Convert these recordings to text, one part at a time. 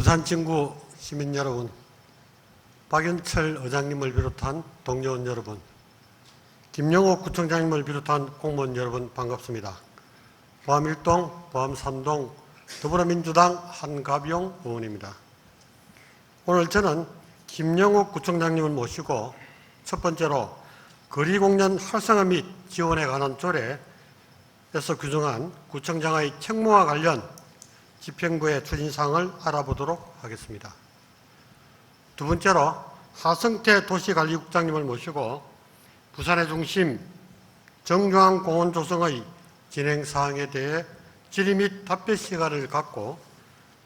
부산진구 시민 여러분, 박연철 의장님을 비롯한 동료원 여러분, 김영옥 구청장님을 비롯한 공무원 여러분 반갑습니다. 포함 1동, 포함 3동 더불어민주당 한가비용 의원입니다. 오늘 저는 김영옥 구청장님을 모시고 첫 번째로 거리공연 활성화 및 지원에 관한 조례에서 규정한 구청장의 책무와 관련 집행부의 추진사항을 알아보도록 하겠습니다. 두 번째로 하성태 도시관리국장님을 모시고 부산의 중심 정중앙공원 조성의 진행사항에 대해 질의 및 답변 시간을 갖고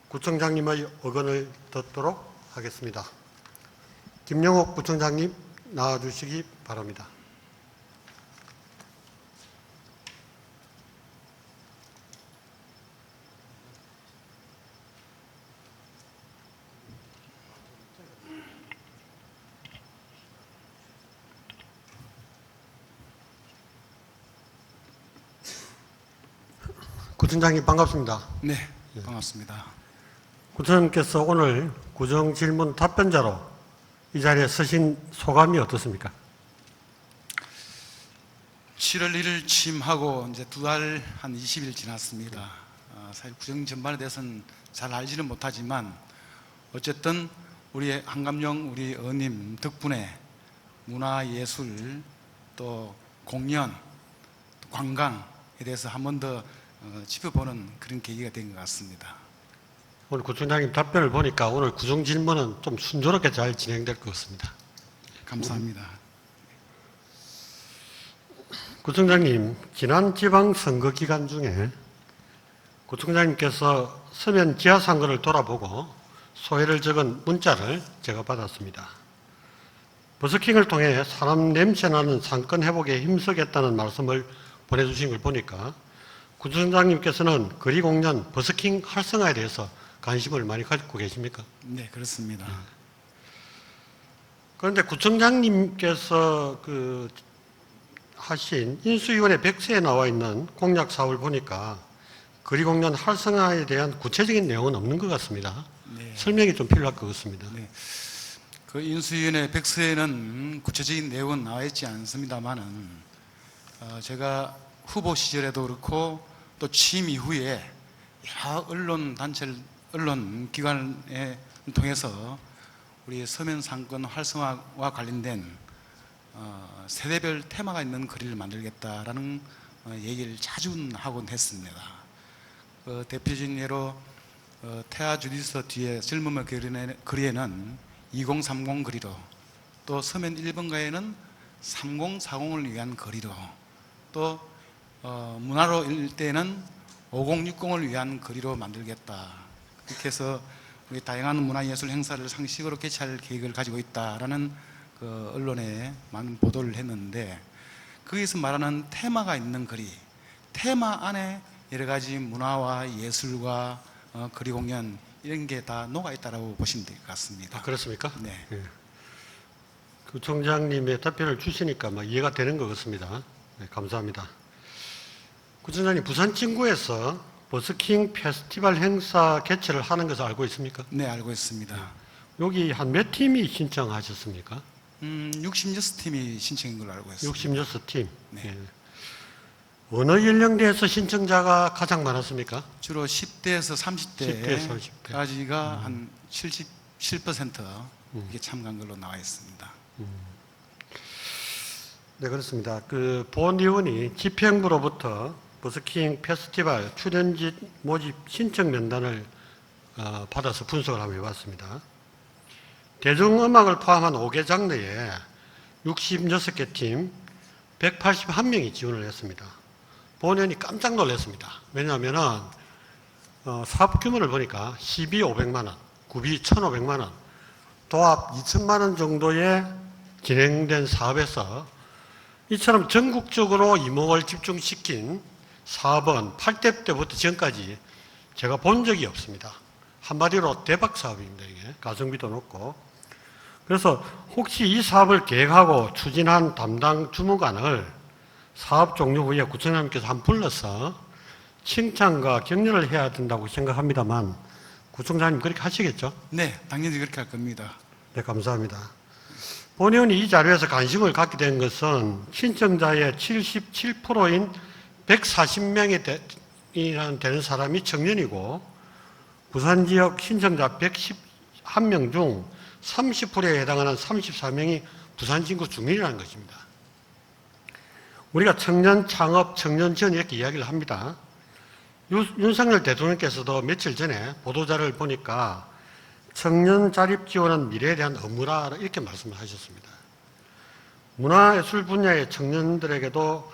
구청장님의 의견을 듣도록 하겠습니다. 김영옥 구청장님 나와주시기 바랍니다. 구청장님 반갑습니다. 네, 반갑습니다. 구청장님께서 오늘 구정질문 답변자로 이 자리에 서신 소감이 어떻습니까? 7월 1일 취임하고 이제 두 달 한 20일 지났습니다. 사실 구정 전반에 대해서는 잘 알지는 못하지만 어쨌든 우리 한감용 우리 의원님 덕분에 문화예술 또 공연, 또 관광에 대해서 한 번 더 짚어보는 그런 계기가 된 것 같습니다. 오늘 구청장님 답변을 보니까 오늘 구정질문은 좀 순조롭게 잘 진행될 것 같습니다. 감사합니다. 구청장님, 지난 지방선거 기간 중에 구청장님께서 서면 지하상거를 돌아보고 소회를 적은 문자를 제가 받았습니다. 버스킹을 통해 사람 냄새나는 상권 회복에 힘쓰겠다는 말씀을 보내주신 걸 보니까 구청장님께서는 거리공연 버스킹 활성화에 대해서 관심을 많이 가지고 계십니까? 네, 그렇습니다. 그런데 구청장님께서 하신 인수위원회 100세에 나와 있는 공약 사업을 보니까 거리공연 활성화에 대한 구체적인 내용은 없는 것 같습니다. 네. 설명이 좀 필요할 것 같습니다. 네. 그 인수위원회 100세에는 구체적인 내용은 나와 있지 않습니다만은 제가 후보 시절에도 그렇고 또 취임 이후에 여러 언론 단체를 언론 기관을 통해서 우리 서면 상권 활성화와 관련된 세대별 테마가 있는 거리를 만들겠다라는 얘기를 자주 하곤 했습니다. 대표적인 예로 태아 주디서 뒤에 젊음의 거리에는 2030 거리로, 또 서면 1번가에는 3040을 위한 거리로, 또 문화로 일대에는 5060을 위한 거리로 만들겠다. 이렇게 해서 우리 다양한 문화예술 행사를 상식으로 개최할 계획을 가지고 있다라는 언론에 많은 보도를 했는데, 거기서 말하는 테마가 있는 거리, 테마 안에 여러 가지 문화와 예술과 거리 공연 이런 게 다 녹아 있다라고 보시면 될 것 같습니다. 그렇습니까? 네. 예. 구청장님의 답변을 주시니까 이해가 되는 것 같습니다. 네, 감사합니다. 구청장님, 부산진구에서 버스킹 페스티벌 행사 개최를 하는 것을 알고 있습니까? 네, 알고 있습니다. 여기 한 몇 팀이 신청하셨습니까? 66팀이 신청인 걸로 알고 있습니다. 66팀. 네. 예. 어느 연령대에서 신청자가 가장 많았습니까? 주로 10대에서 10대에서 30대. 30대까지가 한 77% 이게 참가한 걸로 나와 있습니다. 네, 그렇습니다. 본 의원이 집행부로부터 버스킹 페스티벌 출연지 모집 신청 명단을 받아서 분석을 한번 해봤습니다. 대중음악을 포함한 5개 장르에 66개 팀 181명이 지원을 했습니다. 본 의원이 깜짝 놀랐습니다. 왜냐하면 사업 규모를 보니까 시비 500만 원, 구비 1,500만 원, 도합 2천만 원 정도의 진행된 사업에서 이처럼 전국적으로 이목을 집중시킨 사업은 8대 때부터 지금까지 제가 본 적이 없습니다. 한마디로 대박 사업입니다. 이게 가성비도 높고. 그래서 혹시 이 사업을 계획하고 추진한 담당 주무관을 사업 종료 후에 구청장님께서 한 불러서 칭찬과 격려를 해야 된다고 생각합니다만 구청장님 그렇게 하시겠죠? 네, 당연히 그렇게 할 겁니다. 네, 감사합니다. 본의원이 이 자료에서 관심을 갖게 된 것은 신청자의 77%인 140명이 되는 사람이 청년이고 부산 지역 신청자 111명 중 30%에 해당하는 34명이 부산 진구 주민이라는 것입니다. 우리가 청년 창업, 청년 지원 이렇게 이야기를 합니다. 윤석열 대통령께서도 며칠 전에 보도자료를 보니까 청년 자립 지원은 미래에 대한 의무라 이렇게 말씀을 하셨습니다. 문화예술 분야의 청년들에게도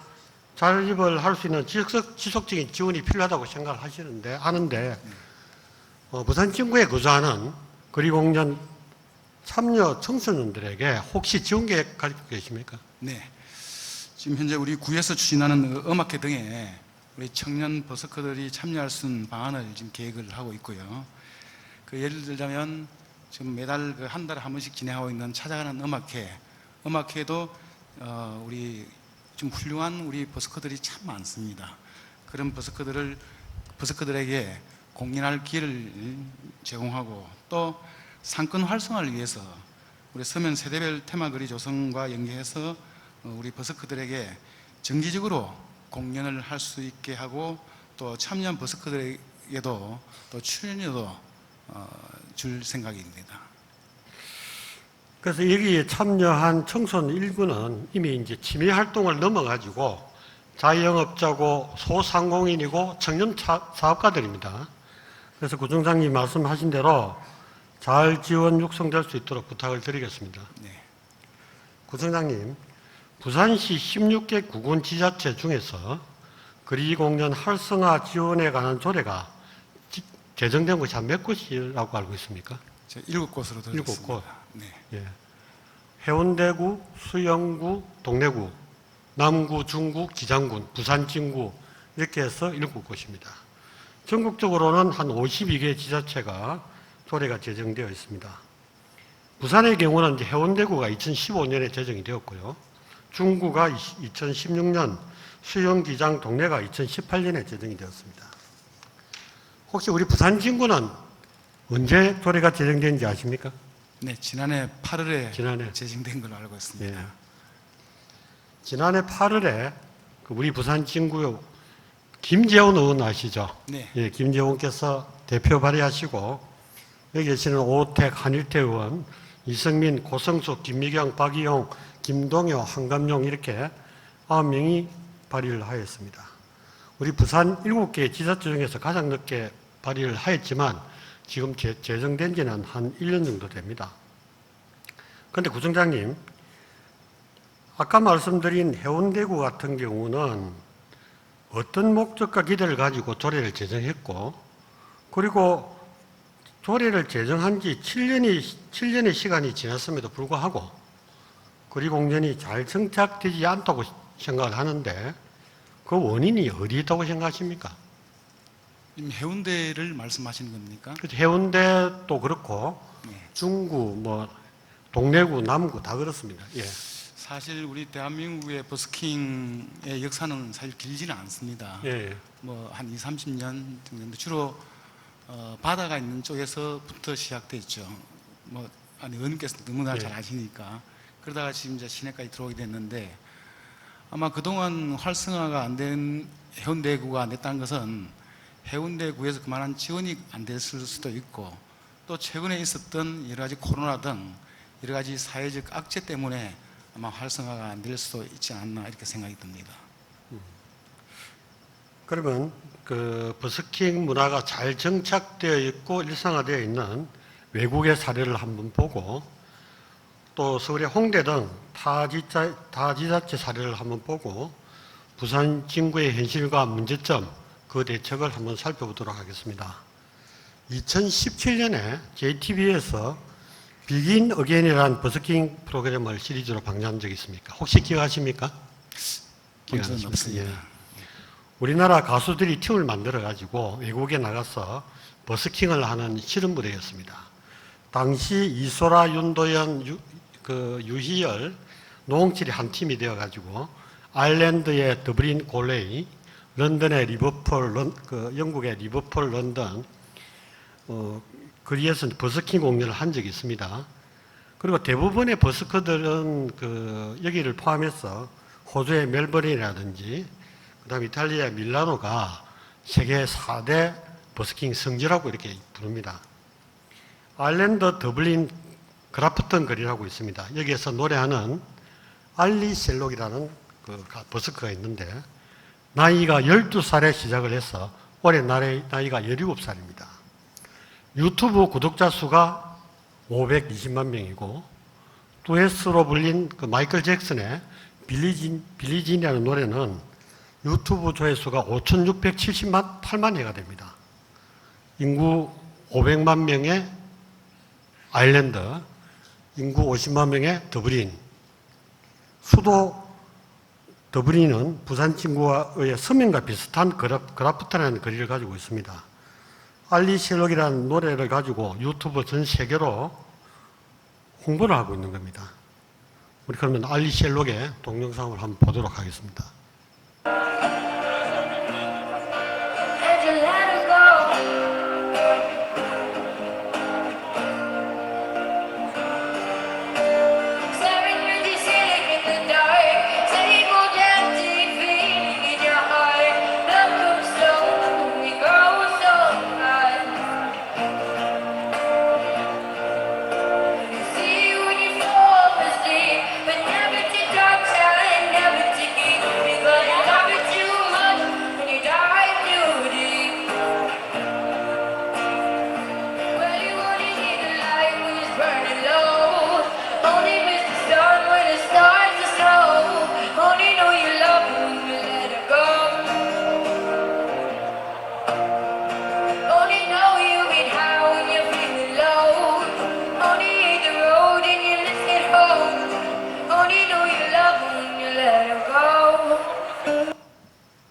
자립을 할 수 있는 지속적인 지원이 필요하다고 생각을 하는데 부산 진구에 거주하는 거리공연 참여 청소년들에게 혹시 지원 계획 가지고 계십니까? 네, 지금 현재 우리 구에서 추진하는 음악회 등에 우리 청년 버스커들이 참여할 수 있는 방안을 지금 계획을 하고 있고요. 그 예를 들자면 지금 매달 한 달에 한 번씩 진행하고 있는 찾아가는 음악회도 우리 좀 훌륭한 우리 버스커들이 참 많습니다. 그런 버스커들에게 공연할 기회를 제공하고 또 상권 활성화를 위해서 우리 서면 세대별 테마거리 조성과 연계해서 우리 버스커들에게 정기적으로 공연을 할 수 있게 하고 또 참여한 버스커들에게도 또 출연료도 줄 생각입니다. 그래서 여기에 참여한 청소년 일부는 이미 이제 취미 활동을 넘어가지고 자영업자고 소상공인이고 청년 사업가들입니다. 그래서 구청장님 말씀하신 대로 잘 지원 육성될 수 있도록 부탁을 드리겠습니다. 네. 구청장님, 부산시 16개 구군 지자체 중에서 거리공연 활성화 지원에 관한 조례가 제정된 곳이 한 몇 곳이라고 알고 있습니까? 7곳으로 들었습니다. 7곳. 네. 예. 해운대구, 수영구, 동래구, 남구, 중구, 기장군, 부산 진구 이렇게 해서 7곳입니다. 전국적으로는 한 52개 지자체가 조례가 제정되어 있습니다. 부산의 경우는 이제 해운대구가 2015년에 제정이 되었고요. 중구가 2016년, 수영기장, 동래가 2018년에 제정이 되었습니다. 혹시 우리 부산 진구는 언제 조례가 제정된지 아십니까? 네, 지난해 8월에 제정된 걸로 알고 있습니다. 예. 지난해 8월에 우리 부산 진구 김재원 의원 아시죠? 네. 예, 김재원께서 대표 발의하시고 여기 계시는 오택, 한일태 의원, 이성민, 고성수, 김미경, 박이용, 김동효, 한감용 이렇게 9명이 발의를 하였습니다. 우리 부산 7개 지자체 중에서 가장 늦게 발의를 하였지만 지금 제정된 지는 한 1년 정도 됩니다. 그런데 구청장님, 아까 말씀드린 해운대구 같은 경우는 어떤 목적과 기대를 가지고 조례를 제정했고 그리고 조례를 제정한 지 7년의 시간이 지났음에도 불구하고 거리공연이 잘 정착되지 않다고 생각을 하는데 그 원인이 어디에 있다고 생각하십니까? 지금 해운대를 말씀하시는 겁니까? 해운대도 그렇고 네. 중구, 동래구, 남구 다 그렇습니다. 예. 사실 우리 대한민국의 버스킹의 역사는 사실 길지는 않습니다. 예. 한 20, 30년 정도 주로 바다가 있는 쪽에서부터 시작됐죠. 의원님께서 너무나 잘 아시니까. 그러다가 지금 이제 시내까지 들어오게 됐는데 아마 그동안 활성화가 안 된 해운대구가 안 됐다는 것은 해운대구에서 그만한 지원이 안 됐을 수도 있고 또 최근에 있었던 여러 가지 코로나 등 여러 가지 사회적 악재 때문에 아마 활성화가 안 될 수도 있지 않나 이렇게 생각이 듭니다. 그러면 그 버스킹 문화가 잘 정착되어 있고 일상화되어 있는 외국의 사례를 한번 보고 또 서울의 홍대 등 타 지자체 사례를 한번 보고 부산 진구의 현실과 문제점 그 대책을 한번 살펴보도록 하겠습니다. 2017년에 JTBC에서 비긴 어게인이라는 버스킹 프로그램을 시리즈로 방영한 적이 있습니까? 혹시 기억하십니까? 기억은 없습니다. 예. 우리나라 가수들이 팀을 만들어 가지고 외국에 나가서 버스킹을 하는 실험 무대였습니다. 당시 이소라, 윤도현, 유희열, 노홍철이 한 팀이 되어 가지고 아일랜드의 더블린 골레이, 런던의 리버풀, 영국의 리버풀, 런던, 거리에서 버스킹 공연을 한 적이 있습니다. 그리고 대부분의 버스커들은 여기를 포함해서 호주의 멜버른이라든지 그다음에 이탈리아 밀라노가 세계 4대 버스킹 성지라고 이렇게 부릅니다. 아일랜드 더블린 그라프턴 거리라고 있습니다. 여기에서 노래하는 알리 셀록이라는 버스커가 있는데 나이가 12살에 시작을 해서 올해 나이가 17살입니다. 유튜브 구독자 수가 520만 명이고 듀엣으로 불린 마이클 잭슨의 빌리진이라는 노래는 유튜브 조회수가 5,678만 회가 됩니다. 인구 500만 명의 아일랜드, 인구 50만 명의 더블린. 수도 더블린은 부산 친구와의 서면과 비슷한 그라프트라는 거리를 가지고 있습니다. 알리 셀록이라는 노래를 가지고 유튜브 전 세계로 홍보를 하고 있는 겁니다. 우리 그러면 알리 셀록의 동영상을 한번 보도록 하겠습니다.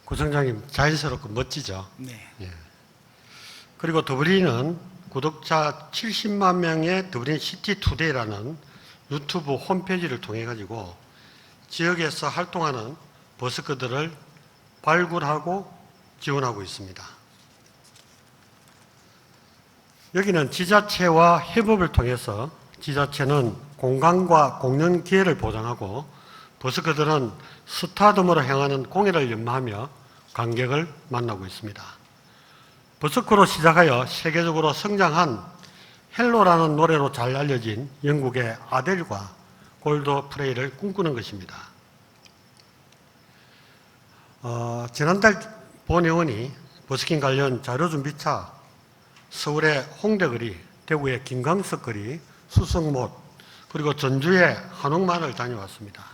구청장님 자연스럽고 멋지죠? 네. 예. 그리고 더블린은 구독자 70만 명의 더블린 시티투데이라는 유튜브 홈페이지를 통해 가지고 지역에서 활동하는 버스커들을 발굴하고 지원하고 있습니다. 여기는 지자체와 협업을 통해서 지자체는 공간과 공연 기회를 보장하고 버스커들은 스타덤으로 향하는 공연을 연마하며 관객을 만나고 있습니다. 버스커로 시작하여 세계적으로 성장한 헬로라는 노래로 잘 알려진 영국의 아델과 골드프레이를 꿈꾸는 것입니다. 지난달 본 의원이 버스킹 관련 자료준비차 서울의 홍대거리, 대구의 김광석거리, 수성못, 그리고 전주의 한옥마을 다녀왔습니다.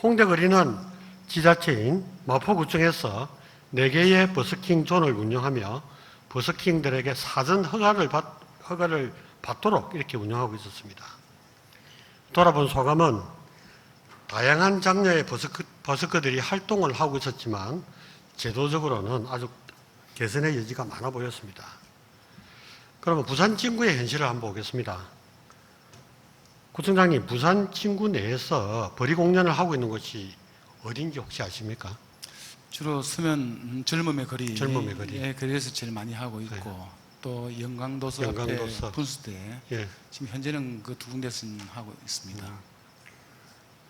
홍대거리는 지자체인 마포구청에서 4개의 버스킹 존을 운영하며 버스킹들에게 사전 허가를 받도록 이렇게 운영하고 있었습니다. 돌아본 소감은 다양한 장르의 버스커들이 활동을 하고 있었지만 제도적으로는 아주 개선의 여지가 많아 보였습니다. 그러면 부산 친구의 현실을 한번 보겠습니다. 구청장님, 부산 친구 내에서 벌이 공연을 하고 있는 곳이 어딘지 혹시 아십니까? 주로 서면 젊음의 거리, 젊음의 거리. 예, 거리에서 제일 많이 하고 있고 네. 또 영광도서 영광도서. 앞에 분수대 예. 지금 현재는 그 두 군데서 하고 있습니다.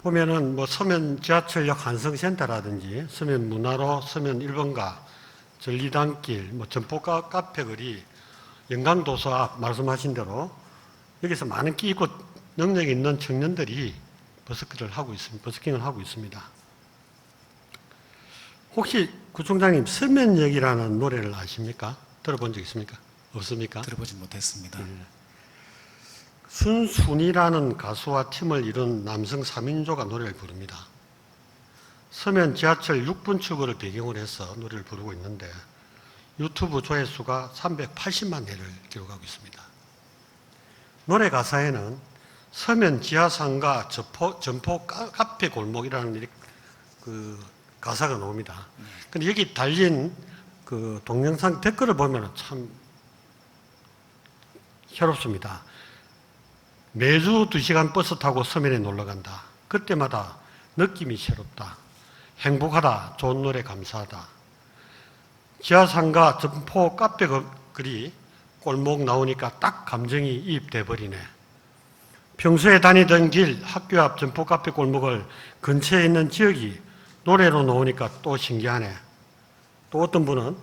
보면은 뭐 서면 지하철역 한성센터라든지 서면 문화로, 서면 1번가, 전리단길, 뭐 점포 카페거리, 영광도서 앞 말씀하신 대로 여기서 많은 끼 있고 능력이 있는 청년들이 버스킹을 하고 있습니다. 혹시 구청장님 서면역이라는 노래를 아십니까? 들어본 적 있습니까? 없습니까? 들어보지 못했습니다. 순순이라는 가수와 팀을 이룬 남성 3인조가 노래를 부릅니다. 서면 지하철 6분 출구를 배경으로 해서 노래를 부르고 있는데 유튜브 조회수가 380만 회를 기록하고 있습니다. 노래 가사에는 서면 지하상가 점포 카페 골목이라는 그 가사가 나옵니다. 근데 여기 달린 그 동영상 댓글을 보면 참 혈압습니다. 매주 2시간 버스 타고 서면에 놀러 간다. 그때마다 느낌이 새롭다. 행복하다. 좋은 노래 감사하다. 지하상가 점포 카페 거리 골목 나오니까 딱 감정이 이입돼 버리네. 평소에 다니던 길, 학교 앞 점포 카페 골목을 근처에 있는 지역이 노래로 나오니까 또 신기하네. 또 어떤 분은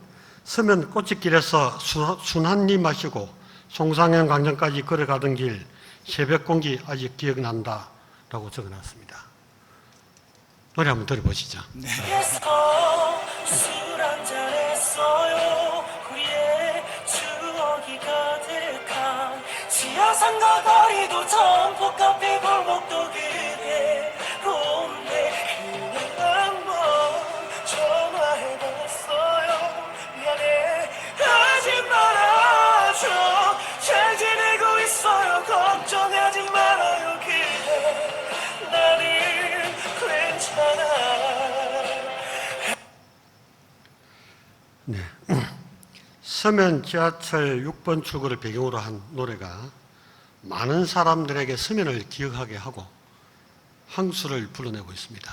서면 꽃집길에서 술 한 입 마시고 송상현 광장까지 걸어가던 길 새벽 공기 아직 기억난다 라고 적어놨습니다. 노래 한번 들어보시죠. 술 한잔 했어요. 우리의 추억이 가득한 지하상가 거리도 점포 카페 골목도 그대로인데 그냥 한번 전화해봤어요. 미안해 하지 말아줘. 잘 지내고 있어요. 걱정하지 말아요. 그대 나는 괜찮아. 네. 서면 지하철 6번 출구를 배경으로 한 노래가 많은 사람들에게 서면을 기억하게 하고 향수를 불러내고 있습니다.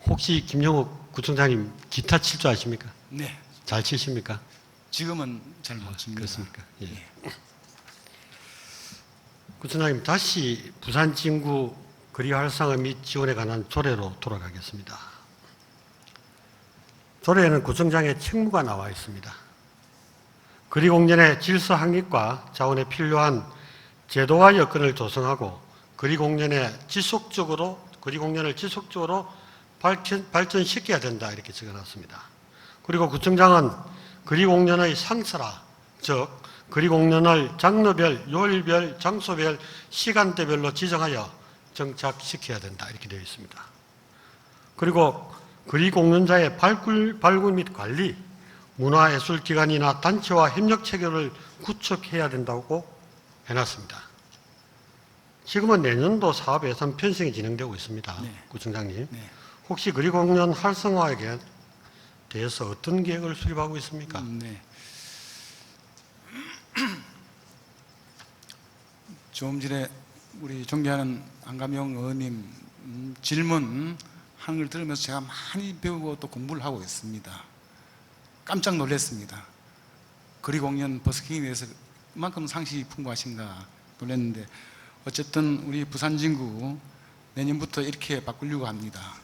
혹시 김영욱 구청장님 기타 칠 줄 아십니까? 네. 잘 치십니까? 지금은 잘 못 칩니다. 그렇습니까? 예. 구청장님, 다시 부산 진구 거리 활성화 및 지원에 관한 조례로 돌아가겠습니다. 조례에는 구청장의 책무가 나와 있습니다. 거리공연의 질서 확립과 자원에 필요한 제도와 여건을 조성하고 거리공연을 지속적으로 발전시켜야 된다 이렇게 적어놨습니다. 그리고 구청장은 거리공연의 상세라, 즉 거리공연을 장르별, 요일별, 장소별, 시간대별로 지정하여 정착시켜야 된다 이렇게 되어 있습니다. 그리고 거리공연자의 발굴 및 관리, 문화예술기관이나 단체와 협력체계를 구축해야 된다고 해놨습니다. 지금은 내년도 사업 예산 편성이 진행되고 있습니다. 네. 구청장님, 네. 혹시 거리공연 활성화에 대해서 어떤 계획을 수립하고 있습니까? 네. 좀 전에 우리 존경하는 안감용 의원님 질문 하는 걸 들으면서 제가 많이 배우고 또 공부를 하고 있습니다. 깜짝 놀랐습니다. 거리공연 버스킹에 대해서 그만큼 상식이 풍부하신가 놀랐는데, 어쨌든 우리 부산 진구 내년부터 이렇게 바꾸려고 합니다.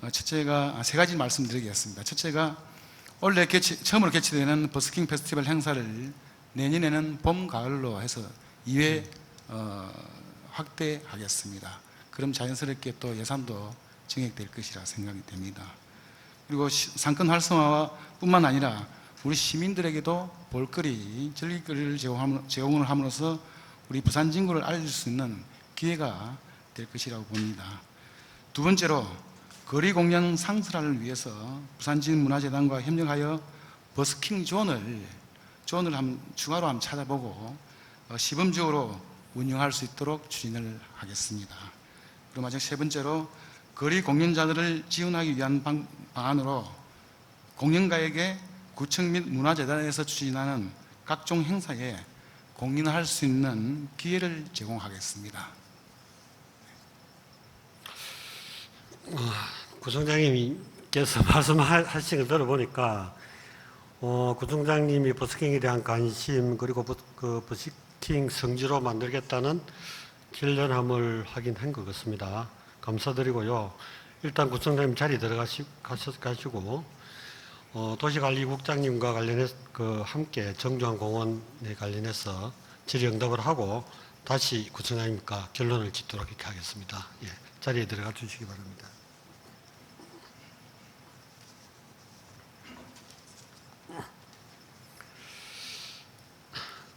첫째가 세 가지 말씀드리겠습니다. 첫째가 원래 처음으로 개최되는 버스킹 페스티벌 행사를 내년에는 봄, 가을로 해서 2회 확대하겠습니다. 그럼 자연스럽게 또 예산도 증액될 것이라 생각이 됩니다. 그리고 상권 활성화와 뿐만 아니라 우리 시민들에게도 볼거리, 즐길거리를 제공을 함으로써 우리 부산 진구를 알릴 수 있는 기회가 될 것이라고 봅니다. 두 번째로 거리 공연 상설화를 위해서 부산진문화재단과 협력하여 버스킹 존을 추가로 한번 찾아보고 시범적으로 운영할 수 있도록 추진을 하겠습니다. 그리고 마지막 세 번째로 거리 공연자들을 지원하기 위한 방안으로 공연가에게 구청 및 문화재단에서 추진하는 각종 행사에 공연할 수 있는 기회를 제공하겠습니다. 구청장님께서 말씀하신 걸 들어보니까 구청장님이 버스킹에 대한 관심 그리고 그 버스킹 성지로 만들겠다는 결연함을 확인한 것 같습니다. 감사드리고요. 일단 구청장님 자리 들어가시고 도시관리국장님과 관련해서 함께 정주환 공원에 관련해서 질의응답을 하고 다시 구청장님과 결론을 짓도록 이렇게 하겠습니다. 예, 자리에 들어가 주시기 바랍니다.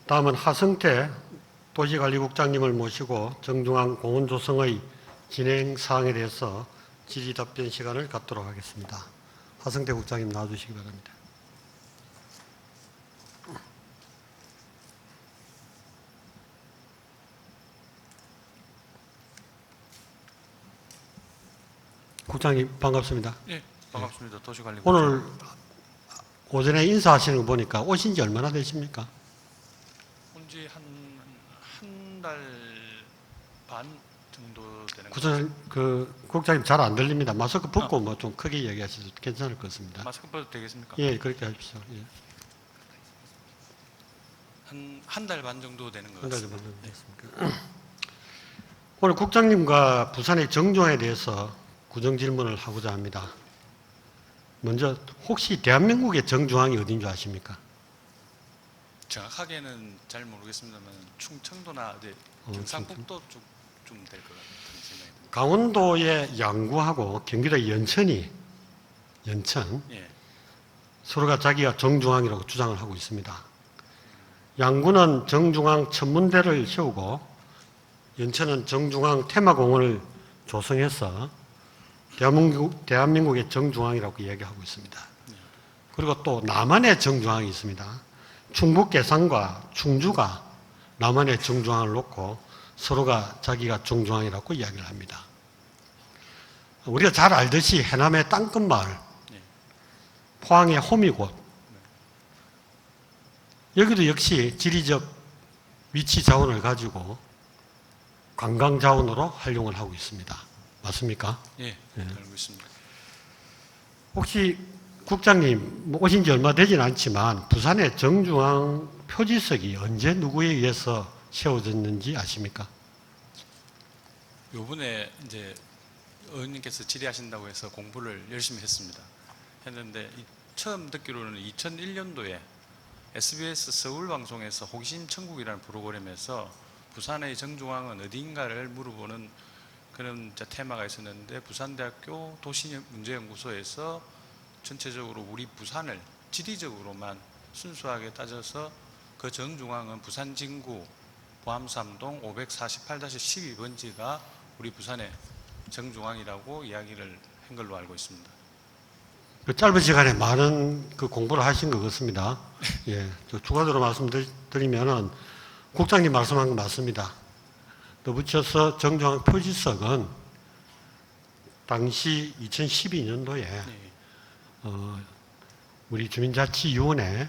다음은 하성태 도시관리국장님을 모시고 정중앙 공원 조성의 진행 사항에 대해서 질의 답변 시간을 갖도록 하겠습니다. 하성태 국장님 나와주시기 바랍니다. 국장님 반갑습니다. 예, 반갑습니다. 도시관리. 오늘 오전에 인사하시는 거 보니까 오신 지 얼마나 되십니까? 온지 한 달 반 정도 되는 것 국장님, 국장님 잘 안 들립니다. 마스크 벗고 뭐 좀 크게 얘기하셔도 괜찮을 것 같습니다. 마스크 벗어도 되겠습니까? 예, 그렇게 하십시오. 예. 한 달 반 정도 되는 것 한 달 같습니다. 정도 됐습니까? 오늘 국장님과 부산의 정중앙에 대해서 구정 질문을 하고자 합니다. 먼저 혹시 대한민국의 정중앙이 어딘 줄 아십니까? 정확하게는 잘 모르겠습니다만 충청도나 경상북도 쪽 좀 될 것 같은 생각이 듭니다. 강원도의 양구하고 경기도의 연천 예, 서로가 자기가 정중앙이라고 주장을 하고 있습니다. 양구는 정중앙 천문대를 세우고 연천은 정중앙 테마공원을 조성해서 대한민국의 정중앙이라고 이야기하고 있습니다. 그리고 또 남한의 정중앙이 있습니다. 충북 계산과 충주가 남한의 정중앙을 놓고 서로가 자기가 정중앙이라고 이야기를 합니다. 우리가 잘 알듯이 해남의 땅끝마을, 포항의 호미곶, 여기도 역시 지리적 위치 자원을 가지고 관광 자원으로 활용을 하고 있습니다. 맞습니까? 예, 알고 있습니다. 혹시 국장님 오신 지 얼마 되진 않지만 부산의 정중앙 표지석이 언제 누구에 의해서 세워졌는지 아십니까? 요번에 이제 의원님께서 질의하신다고 해서 공부를 열심히 했는데 처음 듣기로는 2001년도에 SBS 서울 방송에서 호기심 천국이라는 프로그램에서 부산의 정중앙은 어디인가를 물어보는 그런 테마가 있었는데 부산대학교 도시문제연구소에서 전체적으로 우리 부산을 지리적으로만 순수하게 따져서 그 정중앙은 부산 진구 보암삼동 548-12번지가 우리 부산의 정중앙이라고 이야기를 한 걸로 알고 있습니다. 그 짧은 시간에 많은 그 공부를 하신 것 같습니다. 예, 추가적으로 말씀드리면은 국장님 말씀한 거 맞습니다. 또 붙여서 정중앙 표지석은 당시 2012년도에 우리 주민자치위원회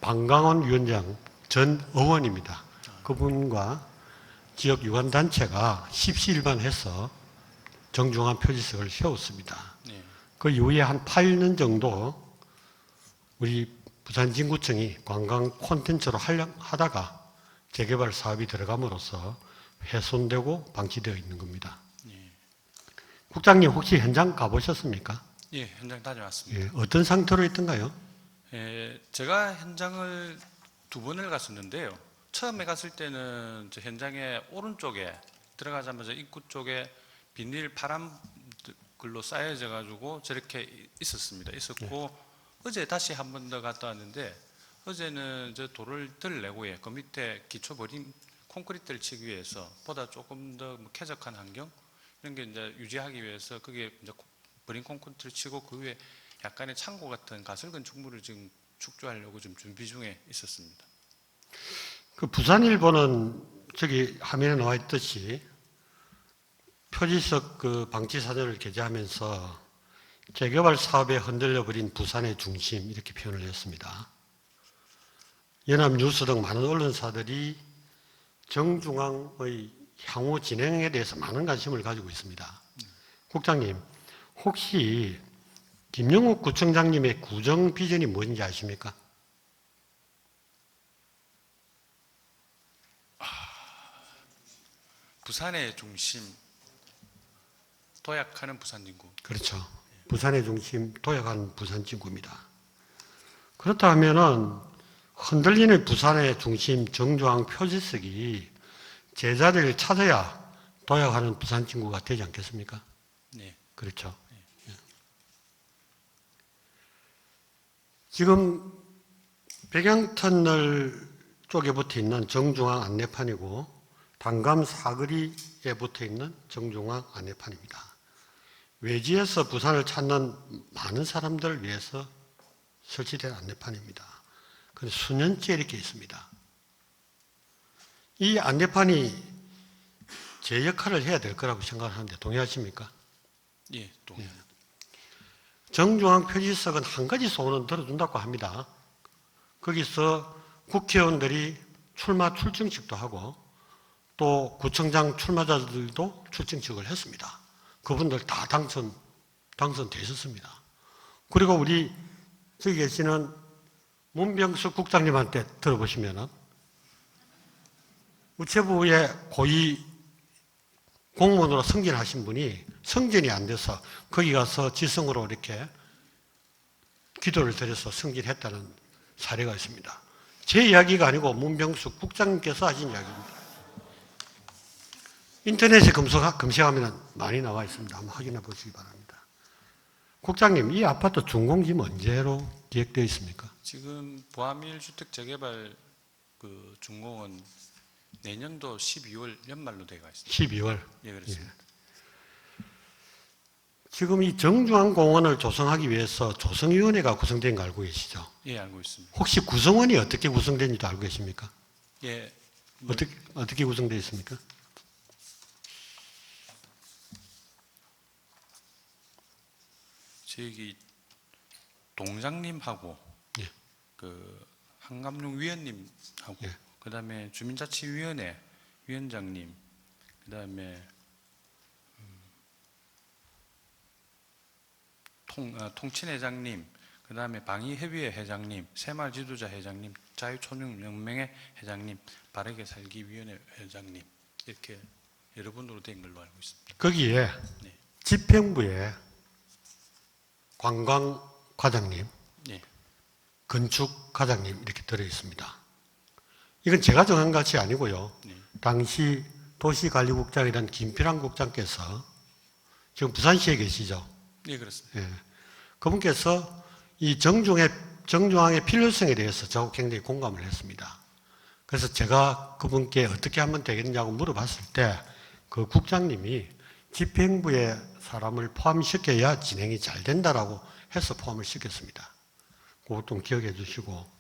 방강원 위원장 전 의원입니다. 그분과 지역 유관단체가 십시일반해서 정중앙 표지석을 세웠습니다. 그 이후에 한 8년 정도 우리 부산진구청이 관광 콘텐츠로 하다가 재개발 사업이 들어감으로써 훼손되고 방치되어 있는 겁니다. 국장님 혹시 현장 가보셨습니까? 예, 현장 다녀왔습니다. 예, 어떤 상태로 있던가요? 제가 현장을 2번을 갔었는데요. 처음에 갔을 때는 저 현장의 오른쪽에 들어가자마자 입구 쪽에 비닐 파란 글로 쌓여져 가지고 저렇게 있었고 어제 다시 한 번 더 갔다 왔는데 어제는 저 돌을 덜 내고 그 밑에 기초 버림 콘크리트를 치기 위해서 보다 조금 더 쾌적한 환경 이런 게 이제 유지하기 위해서 그게 이제 버림 콘크리트를 치고 그 위에 약간의 창고 같은 가설건 축물을 지금 축조하려고 좀 준비 중에 있었습니다. 그 부산일보는 저기 화면에 나와 있듯이 표지석 그 방치 사전을 게재하면서 재개발 사업에 흔들려 버린 부산의 중심 이렇게 표현을 했습니다. 연합뉴스 등 많은 언론사들이 정중앙의 향후 진행에 대해서 많은 관심을 가지고 있습니다. 국장님, 혹시 김영욱 구청장님의 구정 비전이 뭔지 아십니까? 부산의 중심, 도약하는 부산 진구. 그렇죠. 부산의 중심, 도약하는 부산 진구입니다. 그렇다 하면은 흔들리는 부산의 중심 정중앙 표지석이 제자리를 찾아야 도약하는 부산 진구가 되지 않겠습니까? 네. 그렇죠. 지금 백양터널 쪽에 붙어 있는 정중앙 안내판이고 단감 사거리에 붙어 있는 정중앙 안내판입니다. 외지에서 부산을 찾는 많은 사람들을 위해서 설치된 안내판입니다. 그런데 수년째 이렇게 있습니다. 이 안내판이 제 역할을 해야 될 거라고 생각하는데 동의하십니까? 예, 동의합니다. 정중앙 표지석은 한 가지 소원은 들어준다고 합니다. 거기서 국회의원들이 출정식도 하고 또 구청장 출마자들도 출정식을 했습니다. 그분들 다 당선돼 있었습니다. 그리고 우리 저기 계시는 문병수 국장님한테 들어보시면 우체부의 고위 공무원으로 승진하신 분이 승진이 안 돼서 거기 가서 지성으로 이렇게 기도를 드려서 승진했다는 사례가 있습니다. 제 이야기가 아니고 문병숙 국장님께서 하신 이야기입니다. 인터넷에 검색하면 많이 나와 있습니다. 한번 확인해 보시기 바랍니다. 국장님, 이 아파트 준공지금 언제로 계획되어 있습니까? 지금 보암1 주택 재개발 그 준공은 내년도 12월 연말로 되어 있습니다. 12월. 예, 그렇습니다. 지금 이 정중앙공원을 조성하기 위해서 조성위원회가 구성된 거 알고 계시죠? 예, 알고 있습니다. 혹시 구성원이 어떻게 구성된지도 알고 계십니까? 예, 어떻게 구성되어 있습니까? 저기 동장님하고 예. 그 한감룡 위원님하고 예. 그다음에 주민자치위원회 위원장님 그다음에 통친회장님 그다음에 방위협의회 회장님 새마을지도자 회장님 자유촌용연맹회 회장님 바르게 살기 위원회 회장님 이렇게 여러 분으로 된 걸로 알고 있습니다. 거기에 네. 집행부에 관광과장님, 네. 건축과장님 이렇게 들어 있습니다. 이건 제가 정한 것이 아니고요. 네. 당시 도시관리국장이던 김필환 국장께서 지금 부산시에 계시죠. 네, 그렇습니다. 예. 그분께서 이 정중앙의 필요성에 대해서 저하고 굉장히 공감을 했습니다. 그래서 제가 그분께 어떻게 하면 되겠냐고 물어봤을 때 그 국장님이 집행부에 사람을 포함시켜야 진행이 잘 된다라고 해서 포함을 시켰습니다. 그것 좀 기억해 주시고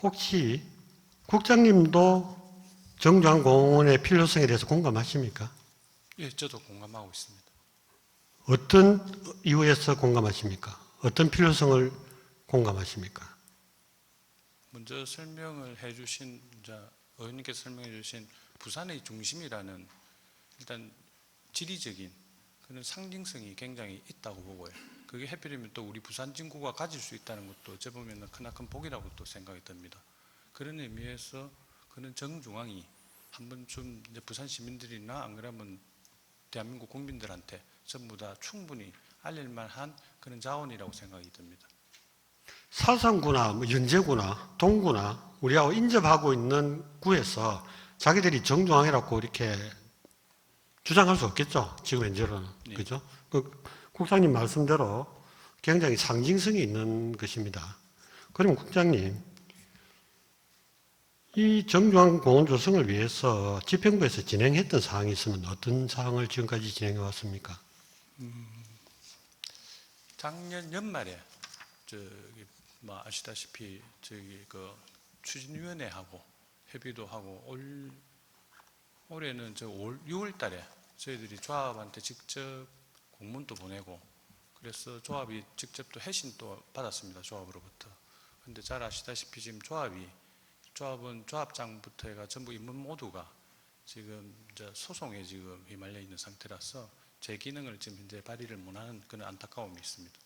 혹시 국장님도 정중앙공원의 필요성에 대해서 공감하십니까? 예, 저도 공감하고 있습니다. 어떤 이유에서 공감하십니까? 어떤 필요성을 공감하십니까? 먼저 설명을 해주신 의원님께서 설명해 주신 부산의 중심이라는 일단 지리적인 그런 상징성이 굉장히 있다고 보고요. 그게 해필이면 또 우리 부산 진구가 가질 수 있다는 것도 어찌 보면 크나큰 복이라고 또 생각이 듭니다. 그런 의미에서 그런 정중앙이 한 번쯤 이제 부산 시민들이나 안 그러면 대한민국 국민들한테 전부 다 충분히 알릴 만한 그런 자원이라고 생각이 듭니다. 사상구나 연제구나 동구나 우리하고 인접하고 있는 구에서 자기들이 정중앙이라고 이렇게 주장할 수 없겠죠. 지금 현재로는. 네. 그죠? 국장님 말씀대로 굉장히 상징성이 있는 것입니다. 그러면 국장님, 이 정중앙 공원 조성을 위해서 집행부에서 진행했던 사항이 있으면 어떤 사항을 지금까지 진행해 왔습니까? 작년 연말에 아시다시피 그 추진위원회하고 협의도 하고 올해는 6월 달에 저희들이 조합한테 직접 공문도 보내고 그래서 조합이 직접 또 회신도 받았습니다. 조합으로부터. 근데 잘 아시다시피 지금 조합은 조합장부터 해가 전부 임원 모두가 지금 소송에 지금 휘말려 있는 상태라서 제 기능을 지금 현재 발휘를 못하는 그런 안타까움이 있습니다.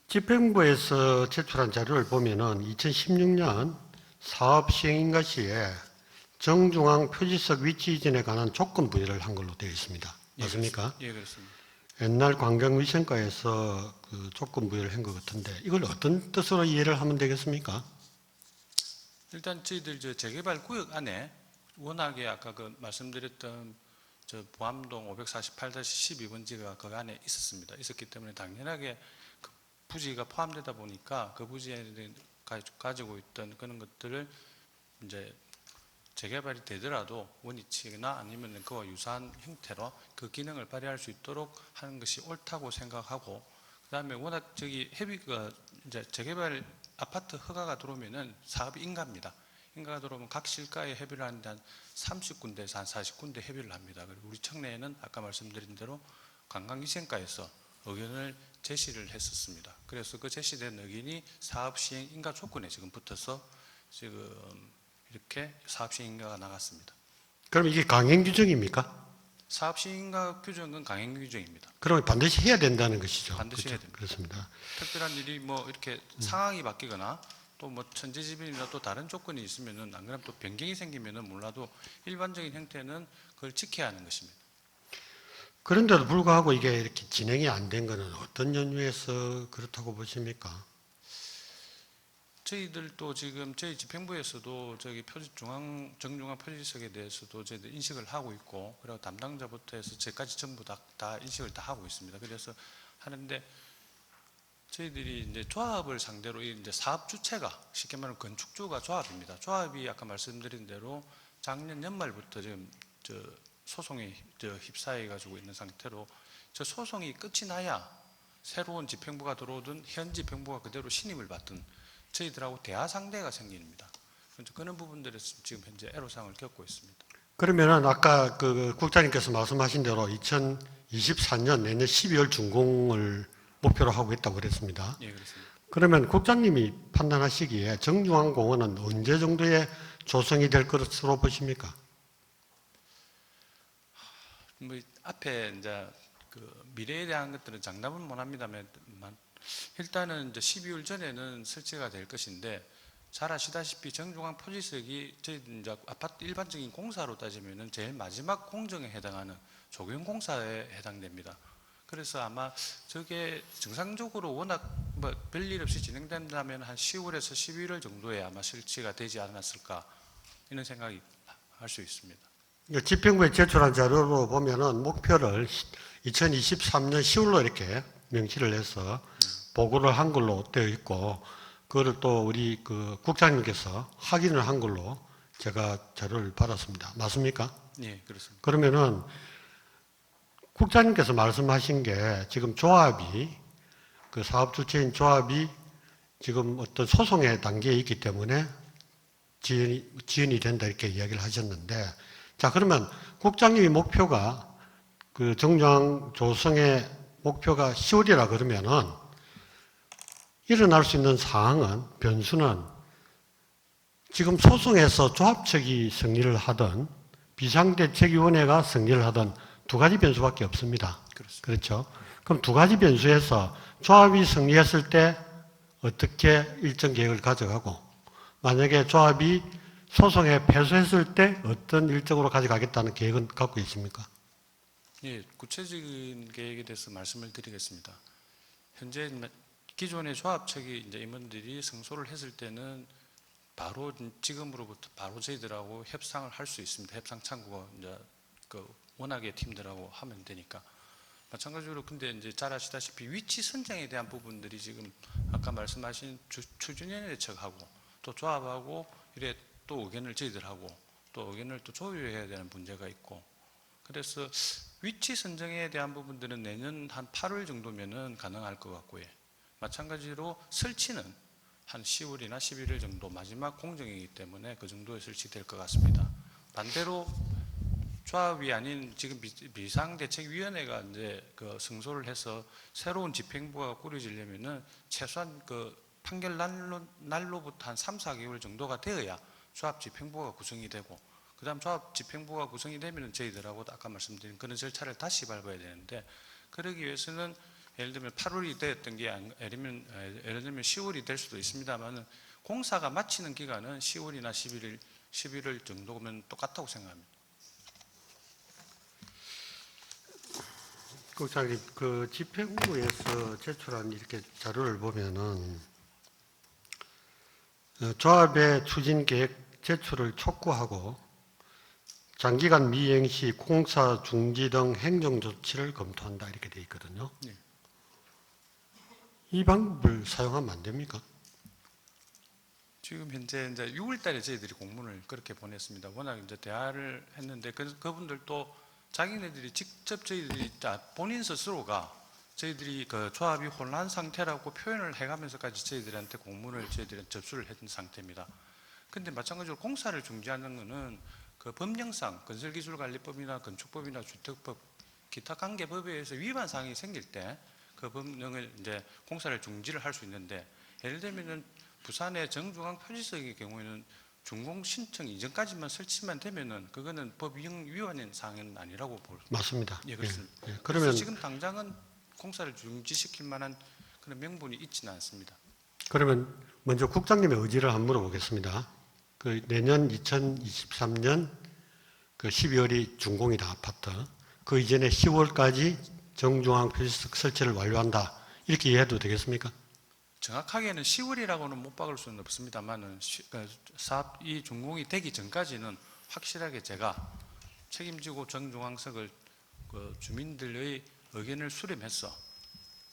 집행부에서 제출한 자료를 보면은 2016년 사업 시행인가 시에 정중앙 표지석 위치 이전에 관한 조건 부여를 한 걸로 되어 있습니다. 맞습니까? 예, 그렇습니다. 옛날 관광위생과에서 그 조건 부여를 한 것 같은데 이걸 어떤 뜻으로 이해를 하면 되겠습니까? 일단 저희들 재개발 구역 안에 워낙에 아까 그 말씀드렸던 보암동 548-12번지가 그 안에 있었기 때문에 당연하게 그 부지가 포함되다 보니까 그 부지에 가지고 있던 그런 것들을 이제 재개발이 되더라도 원위치나 아니면 그와 유사한 형태로 그 기능을 발휘할 수 있도록 하는 것이 옳다고 생각하고 그다음에 워낙 협의가 이제 재개발 아파트 허가가 들어오면은 사업이 인가입니다. 인가가 들어오면 각 실가에 협의를 하는데 한 30군데에서 한 40군데 협의를 합니다. 그리고 우리 청내에는 아까 말씀드린 대로 관광위생과에서 의견을 제시를 했었습니다. 그래서 그 제시된 의견이 사업 시행 인가 조건에 지금 붙어서 지금 이렇게 사업 시행 인가가 나갔습니다. 그럼 이게 강행 규정입니까? 사업 시행 인가 규정은 강행 규정입니다. 그러면 반드시 해야 된다는 것이죠. 반드시 그렇죠? 해야 됩니다. 그렇습니다. 특별한 일이 이렇게 상황이 바뀌거나 또 뭐 천재지변이나 또 다른 조건이 있으면은 안 그러면 또 변경이 생기면은 몰라도 일반적인 형태는 그걸 지켜야 하는 것입니다. 그런데도 불구하고 이게 이렇게 진행이 안 된 거는 어떤 연유에서 그렇다고 보십니까? 저희들도 지금 저희 집행부에서도 저기 정중앙 표지석에 대해서도 저희들 인식을 하고 있고, 그리고 담당자부터 해서 저까지 전부 다 인식을 다 하고 있습니다. 그래서 하는데 저희들이 이제 조합을 상대로 이제 사업 주체가 쉽게 말하면 건축주가 조합입니다. 조합이 아까 말씀드린 대로 작년 연말부터 지금 저 소송에 휩싸여 가지고 있는 상태로, 저 소송이 끝이 나야 새로운 집행부가 들어오든 현 집행부가 그대로 신임을 받든 저희들하고 대화 상대가 생깁니다. 그런 부분들에서 지금 현재 애로사항을 겪고 있습니다. 그러면은 아까 그 국장님께서 말씀하신 대로 2024년 내년 12월 준공을 목표로 하고 있다고 그랬습니다. 예, 그렇습니다. 그러면 국장님이 판단하시기에 정중앙공원은 언제 정도에 조성이 될 것으로 보십니까? 뭐 앞에 이제 그 미래에 대한 것들은 장담은 못 합니다만, 일단은 이제 12월 전에는 설치가 될 것인데, 잘 아시다시피 정중앙 표지석이 저희 이제 아파트 일반적인 공사로 따지면은 제일 마지막 공정에 해당하는 조경 공사에 해당됩니다. 그래서 아마 저게 정상적으로 워낙 뭐 별일 없이 진행된다면 한 10월에서 11월 정도에 아마 설치가 되지 않았을까, 이런 생각이 할 수 있습니다. 집행부에 제출한 자료로 보면은 목표를 2023년 10월로 이렇게 명시를 해서 보고를 한 걸로 되어 있고, 그거를 또 우리 그 국장님께서 확인을 한 걸로 제가 자료를 받았습니다. 맞습니까? 예, 그렇습니다. 그러면은 국장님께서 말씀하신 게 지금 조합이 그 사업 주체인 조합이 지금 어떤 소송의 단계에 있기 때문에 지연이 된다 이렇게 이야기를 하셨는데, 자 그러면 국장님의 목표가 그 정중앙 조성의 목표가 10월이라 그러면은 일어날 수 있는 상황은 변수는 지금 소송에서 조합 측이 승리를 하든 비상대책위원회가 승리를 하든 두 가지 변수밖에 없습니다. 그렇습니다. 그렇죠? 그럼 두 가지 변수에서 조합이 승리했을 때 어떻게 일정 계획을 가져가고, 만약에 조합이 소송에 패소했을 때 어떤 일정으로 가져가겠다는 계획은 갖고 있습니까? 예, 구체적인 계획에 대해서 말씀을 드리겠습니다. 현재 기존의 조합 측이 이제 임원들이 승소를 했을 때는 바로 지금으로부터 바로 저희들하고 협상을 할 수 있습니다. 협상 창구가 이제 그 워낙의 팀들하고 하면 되니까. 마찬가지로 근데 이제 잘 아시다시피 위치 선정에 대한 부분들이 지금 아까 말씀하신 추진위원회 측하고 또 조합하고 이래 또 의견을 저희들하고 또 의견을 또 조율해야 되는 문제가 있고, 그래서 위치 선정에 대한 부분들은 내년 한 8월 정도면은 가능할 것 같고요. 마찬가지로 설치는 한 10월이나 11월 정도 마지막 공정이기 때문에 그 정도에 설치될 것 같습니다. 반대로 조합이 아닌 지금 비상대책위원회가 이제 그 승소를 해서 새로운 집행부가 꾸려지려면은 최소한 그 판결 날로부터 한 3, 4개월 정도가 되어야 조합 집행부가 구성이 되고, 그 다음 조합 집행부가 구성이 되면 저희들하고 아까 말씀드린 그런 절차를 다시 밟아야 되는데, 그러기 위해서는 예를 들면 8월이 되었던 게 예를 들면 10월이 될 수도 있습니다만, 공사가 마치는 기간은 10월이나 11월 정도면 똑같다고 생각합니다. 국장님, 그 집행부에서 제출한 이렇게 자료를 보면은 조합의 추진 계획 제출을 촉구하고 장기간 미행 시 공사 중지 등 행정 조치를 검토한다 이렇게 돼 있거든요. 네. 이 방법을 사용하면 안 됩니까? 지금 현재 이제 6월달에 저희들이 공문을 그렇게 보냈습니다. 워낙 이제 대화를 했는데 그분들도 자기네들이 직접 저희들이 본인 스스로가 저희들이 그 조합이 혼란 상태라고 표현을 해가면서까지 저희들한테 공문을 저희들이 접수를 했던 상태입니다. 근데 마찬가지로 공사를 중지하는 것은 그 법령상 건설기술관리법이나 건축법이나 주택법 기타 관계법에 의해서 위반 사항이 생길 때 그 법령을 이제 공사를 중지를 할 수 있는데, 예를 들면은 부산의 정중앙 표지석의 경우에는 준공 신청 이전까지만 설치만 되면은 그거는 법 위반인 사항은 아니라고 볼. 맞습니다. 예, 그렇습니다. 예, 예. 그래서 그러면 지금 당장은 공사를 중지시킬 만한 그런 명분이 있지는 않습니다. 그러면 먼저 국장님의 의지를 한번 물어보겠습니다. 그 내년 2023년 그 12월이 준공이다, 아파트. 그 이전에 10월까지 정중앙 표시석 설치를 완료한다. 이렇게 이해해도 되겠습니까? 정확하게는 10월이라고는 못 박을 수는 없습니다만은 사업이 준공이 되기 전까지는 확실하게 제가 책임지고 정중앙석을 그 주민들의 의견을 수렴해서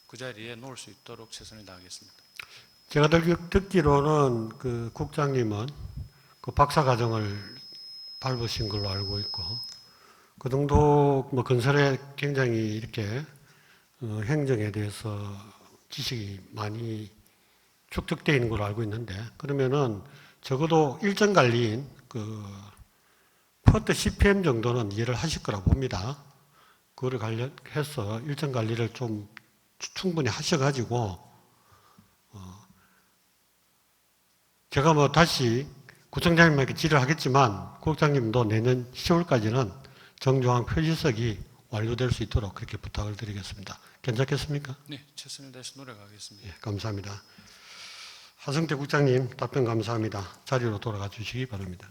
그 자리에 놓을 수 있도록 최선을 다하겠습니다. 제가 듣기로는 그 국장님은 그 박사 과정을 밟으신 걸로 알고 있고, 그 정도 뭐 건설에 굉장히 이렇게 행정에 대해서 지식이 많이 축적되어 있는 걸로 알고 있는데, 그러면은 적어도 일정 관리인 그 퍼트 CPM 정도는 이해를 하실 거라 봅니다. 그거를 관련해서 일정 관리를 좀 충분히 하셔가지고, 제가 뭐 다시 구청장님에게 질의를 하겠지만, 국장님도 내년 10월까지는 정중앙 표시석이 완료될 수 있도록 그렇게 부탁을 드리겠습니다. 괜찮겠습니까? 네, 최선을 다해서 노력하겠습니다. 예, 감사합니다. 하성태 국장님 답변 감사합니다. 자리로 돌아가 주시기 바랍니다.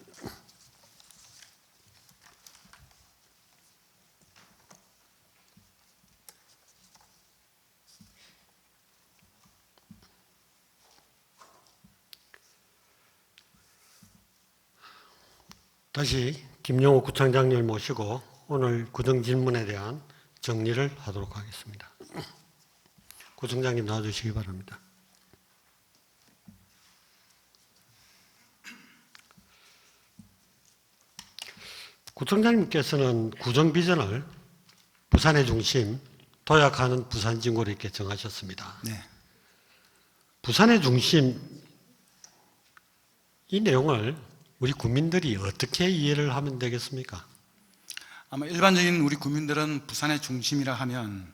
다시 김영호 구청장님을 모시고 오늘 구정 질문에 대한 정리를 하도록 하겠습니다. 구청장님 나와주시기 바랍니다. 구청장님께서는 구정 비전을 부산의 중심, 도약하는 부산 진구로 이렇게 정하셨습니다. 네. 부산의 중심, 이 내용을 우리 국민들이 어떻게 이해를 하면 되겠습니까? 아마 일반적인 우리 국민들은 부산의 중심이라 하면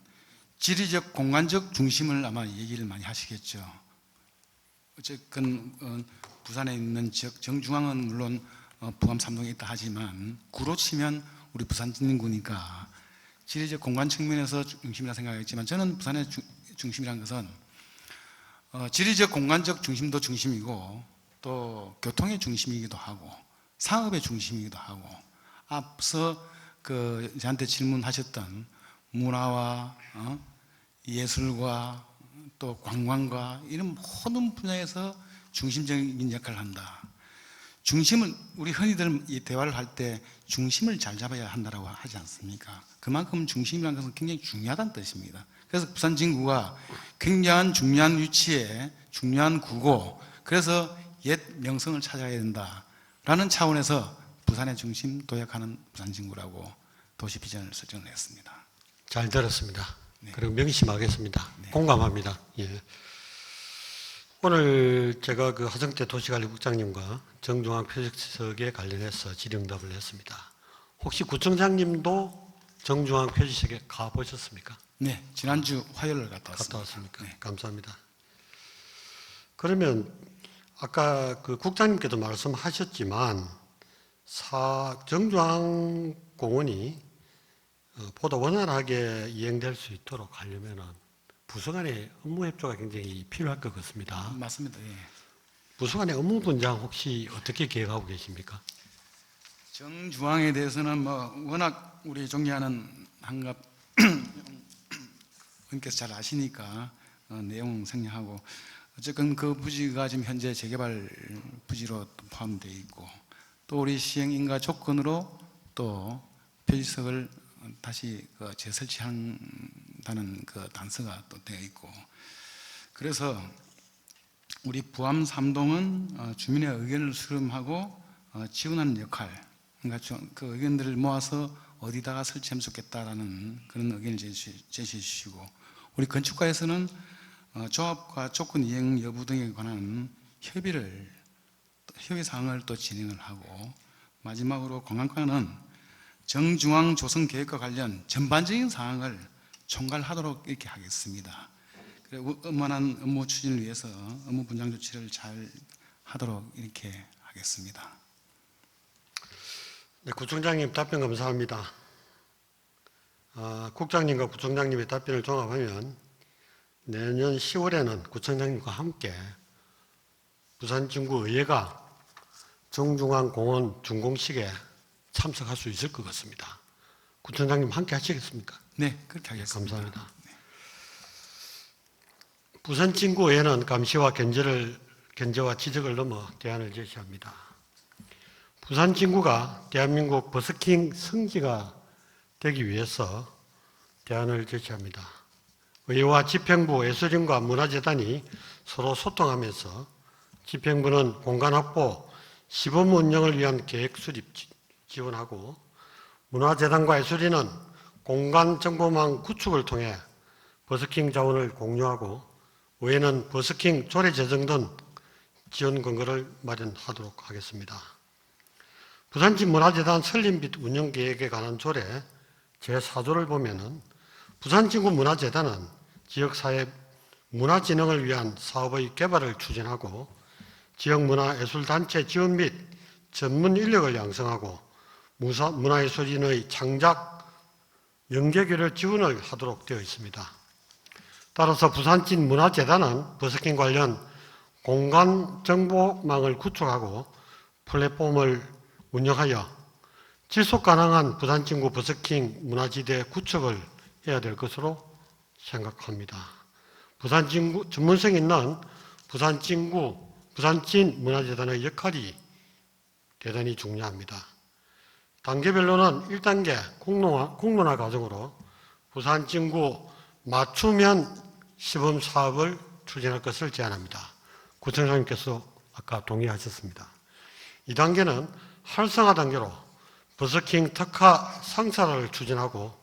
지리적, 공간적 중심을 아마 얘기를 많이 하시겠죠. 어쨌든 부산에 있는 지역, 정중앙은 물론 부암 삼동에 있다 하지만 구로 치면 우리 부산 진구니까 지리적 공간 측면에서 중심이라 생각했지만, 저는 부산의 중심이라는 것은 지리적 공간적 중심도 중심이고 또 교통의 중심이기도 하고 상업의 중심이기도 하고, 앞서 저한테 질문하셨던 문화와 예술과 또 관광과 이런 모든 분야에서 중심적인 역할을 한다. 중심을, 우리 흔히들 이 대화를 할 때 중심을 잘 잡아야 한다고 하지 않습니까? 그만큼 중심이라는 것은 굉장히 중요하다는 뜻입니다. 그래서 부산 진구가 굉장한 중요한 위치에 중요한 구고, 그래서 옛 명성을 찾아야 된다라는 차원에서 부산의 중심 도약하는 부산 진구라고 도시 비전을 설정을 했습니다. 잘 들었습니다. 네. 그리고 명심하겠습니다. 네. 공감합니다. 예. 오늘 제가 그 하성태 도시관리국장님과 정중앙 표시석에 관련해서 질의응답을 했습니다. 혹시 구청장님도 정중앙 표시석에 가보셨습니까? 네, 지난주 화요일 갔다 왔습니다. 갔다 왔습니까? 네. 감사합니다. 그러면 아까 그 국장님께도 말씀하셨지만 정중앙 공원이 보다 원활하게 이행될 수 있도록 하려면은 부서 간의 업무 협조가 굉장히 필요할 것 같습니다. 맞습니다. 예. 부서 간의 업무 분장 혹시 어떻게 계획하고 계십니까? 정중앙에 대해서는 뭐 워낙 우리 존경하는 한갑 의원께서 잘 아시니까 내용 생략하고, 어쨌든 그 부지가 지금 현재 재개발 부지로 포함되어 있고, 또 우리 시행 인가 조건으로 또 표지석을 다시 재설치한다는 그 단서가 또 되어 있고, 그래서 우리 부암 3동은 주민의 의견을 수렴하고 지원하는 역할, 그러니까 그 의견들을 모아서 어디다가 설치하면 좋겠다라는 그런 의견을 제시해 주시고, 우리 건축가에서는 조합과 조건 이행 여부 등에 관한 협의 사항을 또 진행을 하고, 마지막으로 관광과는 정중앙 조성 계획과 관련 전반적인 사항을 총괄하도록 이렇게 하겠습니다. 그리고 원만한 업무 추진을 위해서 업무 분장 조치를 잘 하도록 이렇게 하겠습니다. 네, 구청장님 답변 감사합니다. 국장님과 구청장님의 답변을 종합하면 내년 10월에는 구청장님과 함께 부산진구의회가 정중앙공원 준공식에 참석할 수 있을 것 같습니다. 구청장님 함께 하시겠습니까? 네, 그렇게 하겠습니다. 감사합니다. 부산진구의회는 감시와 견제와 지적을 넘어 대안을 제시합니다. 부산진구가 대한민국 버스킹 성지가 되기 위해서 대안을 제시합니다. 의회와 집행부, 예술인과 문화재단이 서로 소통하면서 집행부는 공간 확보, 시범 운영을 위한 계획 수립 지원하고 문화재단과 예술인은 공간 정보망 구축을 통해 버스킹 자원을 공유하고 의회는 버스킹 조례 제정 등 지원 근거를 마련하도록 하겠습니다. 부산지 문화재단 설립 및 운영 계획에 관한 조례 제4조를 보면은 부산진구 문화재단은 지역사회 문화진흥을 위한 사업의 개발을 추진하고 지역문화예술단체 지원 및 전문 인력을 양성하고 문화예술인의 창작, 연계교류 지원을 하도록 되어 있습니다. 따라서 부산진 문화재단은 버스킹 관련 공간 정보망을 구축하고 플랫폼을 운영하여 지속 가능한 부산진구 버스킹 문화지대 구축을 해야 될 것으로 생각합니다. 부산진구 전문성 있는 부산진 문화재단의 역할이 대단히 중요합니다. 단계별로는 1단계 공론화 과정으로 부산진구 맞춤형 시범 사업을 추진할 것을 제안합니다. 구청장님께서 아까 동의하셨습니다. 2단계는 활성화 단계로 버스킹 특화 상사를 추진하고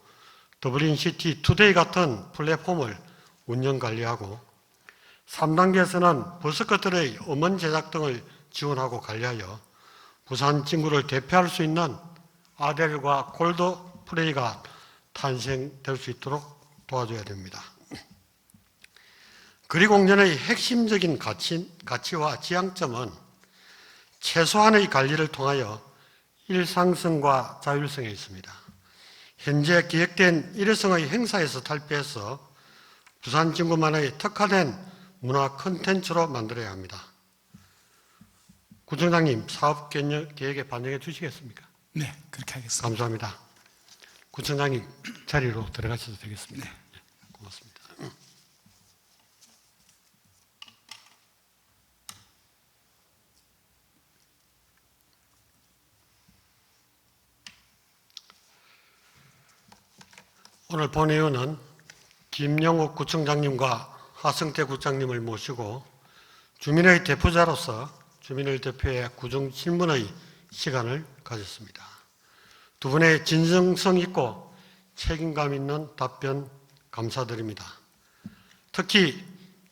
더블인시티 투데이 같은 플랫폼을 운영 관리하고 3단계에서는 버스커들의 음원 제작 등을 지원하고 관리하여 부산 진구를 대표할 수 있는 아델과 콜드플레이가 탄생될 수 있도록 도와줘야 됩니다. 거리공전의 핵심적인 가치와 지향점은 최소한의 관리를 통하여 일상성과 자율성에 있습니다. 현재 기획된 일회성의 행사에서 탈피해서 부산 진구만의 특화된 문화 콘텐츠로 만들어야 합니다. 구청장님, 사업 계획에 반영해 주시겠습니까? 네, 그렇게 하겠습니다. 감사합니다. 구청장님 자리로 들어가셔도 되겠습니다. 네. 고맙습니다. 오늘 본회의는 김영욱 구청장님과 하성태 구청장님을 모시고 주민의 대표자로서 주민을 대표해 구정 질문의 시간을 가졌습니다. 두 분의 진정성 있고 책임감 있는 답변 감사드립니다. 특히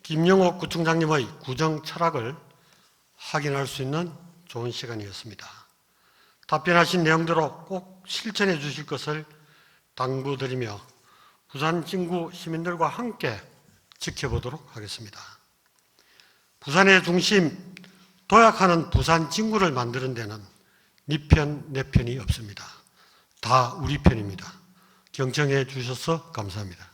김영욱 구청장님의 구정 철학을 확인할 수 있는 좋은 시간이었습니다. 답변하신 내용대로 꼭 실천해 주실 것을 당부드리며 부산 진구 시민들과 함께 지켜보도록 하겠습니다. 부산의 중심, 도약하는 부산 진구를 만드는 데는 네 편, 내 편이 없습니다. 다 우리 편입니다. 경청해 주셔서 감사합니다.